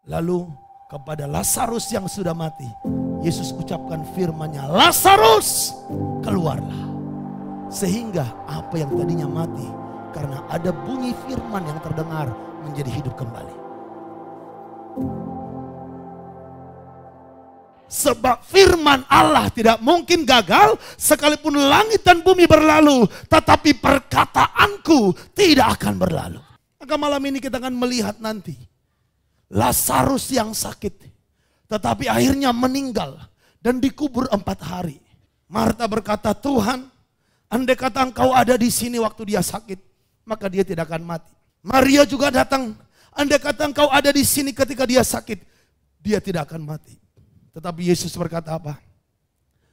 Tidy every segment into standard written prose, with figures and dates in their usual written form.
Lalu kepada Lazarus yang sudah mati, Yesus ucapkan firman-Nya, "Lazarus, keluarlah." Sehingga apa yang tadinya mati, karena ada bunyi firman yang terdengar, menjadi hidup kembali. Sebab firman Allah tidak mungkin gagal, sekalipun langit dan bumi berlalu, tetapi perkataanku tidak akan berlalu. Maka malam ini kita akan melihat nanti Lazarus yang sakit, tetapi akhirnya meninggal dan dikubur 4 hari. Marta berkata, "Tuhan, andai kata Engkau ada di sini waktu dia sakit, maka dia tidak akan mati." Maria juga datang, "Andai kata Engkau ada di sini ketika dia sakit, dia tidak akan mati." Tetapi Yesus berkata apa?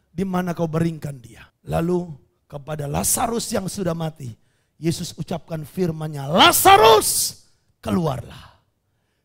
"Di mana kau baringkan dia?" Lalu kepada Lazarus yang sudah mati, Yesus ucapkan firman-Nya, "Lazarus, keluarlah."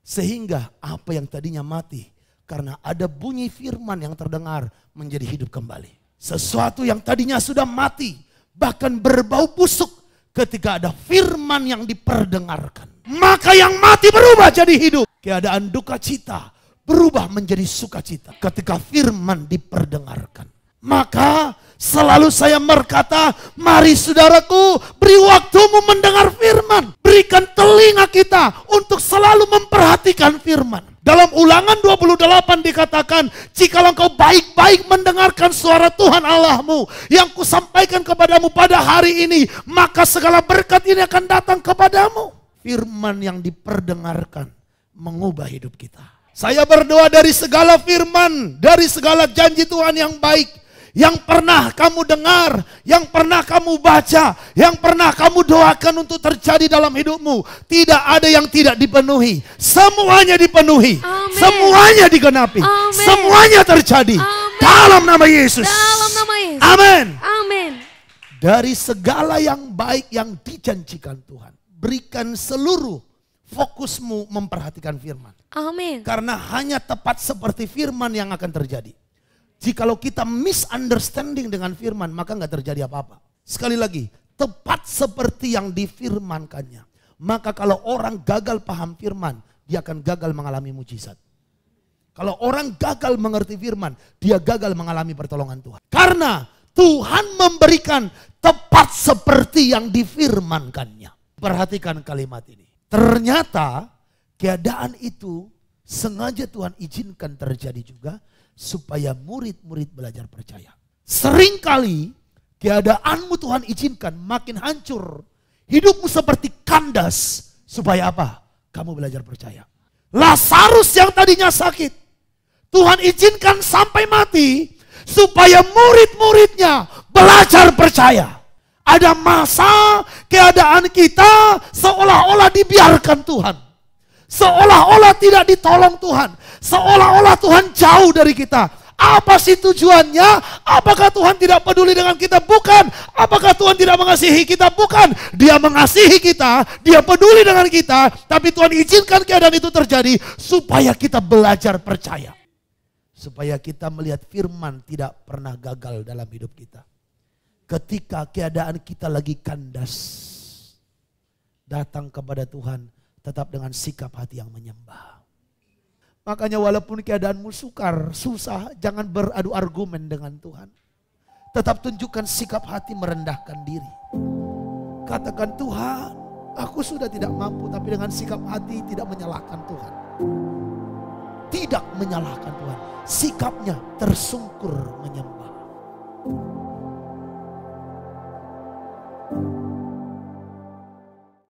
Sehingga apa yang tadinya mati, karena ada bunyi firman yang terdengar, menjadi hidup kembali. Sesuatu yang tadinya sudah mati, bahkan berbau busuk, ketika ada firman yang diperdengarkan, maka yang mati berubah jadi hidup. Keadaan duka cita berubah menjadi sukacita ketika firman diperdengarkan. Maka selalu saya berkata, mari saudaraku, beri waktumu mendengar firman. Berikan telinga kita untuk selalu memperhatikan firman. Dalam Ulangan 28 dikatakan, "Jikalau engkau baik-baik mendengarkan suara Tuhan Allahmu yang kusampaikan kepadamu pada hari ini, maka segala berkat ini akan datang kepadamu." Firman yang diperdengarkan mengubah hidup kita. Saya berdoa dari segala firman, dari segala janji Tuhan yang baik, yang pernah kamu dengar, yang pernah kamu baca, yang pernah kamu doakan untuk terjadi dalam hidupmu, tidak ada yang tidak dipenuhi. Semuanya dipenuhi. Amen. Semuanya digenapi. Amen. Semuanya terjadi. Amen. Dalam nama Yesus. Dalam nama Yesus. Amin. Amin. Dari segala yang baik yang dijanjikan Tuhan, berikan seluruh fokusmu memperhatikan firman. Amin. Karena hanya tepat seperti firman yang akan terjadi. Jikalau kita misunderstanding dengan firman, maka nggak terjadi apa-apa. Sekali lagi, tepat seperti yang difirmankannya. Maka kalau orang gagal paham firman, dia akan gagal mengalami mujizat. Kalau orang gagal mengerti firman, dia gagal mengalami pertolongan Tuhan. Karena Tuhan memberikan tepat seperti yang difirmankannya. Perhatikan kalimat ini. Ternyata keadaan itu sengaja Tuhan izinkan terjadi juga supaya murid-murid belajar percaya. Seringkali keadaanmu Tuhan izinkan makin hancur. Hidupmu seperti kandas supaya apa? Kamu belajar percaya. Lazarus yang tadinya sakit, Tuhan izinkan sampai mati supaya murid-muridnya belajar percaya. Ada masa keadaan kita seolah-olah dibiarkan Tuhan. Seolah-olah tidak ditolong Tuhan. Seolah-olah Tuhan jauh dari kita. Apa sih tujuannya? Apakah Tuhan tidak peduli dengan kita? Bukan. Apakah Tuhan tidak mengasihi kita? Bukan. Dia mengasihi kita. Dia peduli dengan kita. Tapi Tuhan izinkan keadaan itu terjadi supaya kita belajar percaya. Supaya kita melihat firman tidak pernah gagal dalam hidup kita. Ketika keadaan kita lagi kandas, datang kepada Tuhan tetap dengan sikap hati yang menyembah. Makanya walaupun keadaanmu sukar, susah, jangan beradu argumen dengan Tuhan. Tetap tunjukkan sikap hati merendahkan diri. Katakan, "Tuhan, aku sudah tidak mampu," tapi dengan sikap hati tidak menyalahkan Tuhan. Tidak menyalahkan Tuhan. Sikapnya tersungkur menyembah.